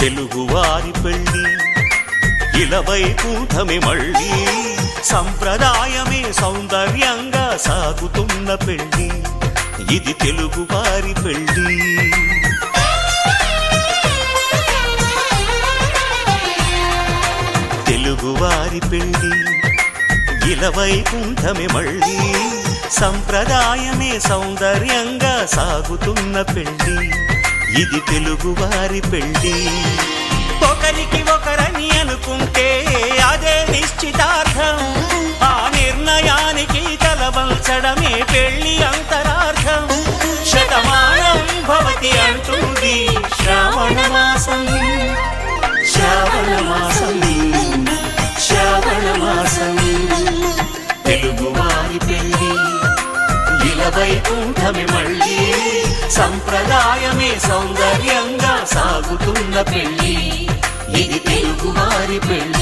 తెలుగువారి పెళ్ళి ఇలవైకుంఠమే మళ్ళీ సంప్రదాయమే సౌందర్యంగా సాగుతున్న పెళ్ళి ఇది తెలుగువారి పెళ్ళి తెలుగువారి పెళ్ళి ఇలవైకుంఠమే మళ్ళీ సంప్రదాయమే సౌందర్యంగా సాగుతున్న పెళ్ళి ఇది తెలుగువారి పెళ్ళి ఒకరికి ఒకరని అనుకుంటే అదే నిశ్చితార్థం ఆ నిర్ణయానికి తలవంచడమే పెళ్లి అంతరార్థం శతమానం భవతి అంటుంది శ్రావణ మాసం శ్రావణ మాసం శ్రావణ మాసం తెలుగువారి పెళ్ళి ఇలవైకుంఠమే మళ్ళీ సంప్రదాయమే సౌందర్యంగా సాగుతున్న పెళ్ళి ఇది తెలుగువారి పెళ్ళి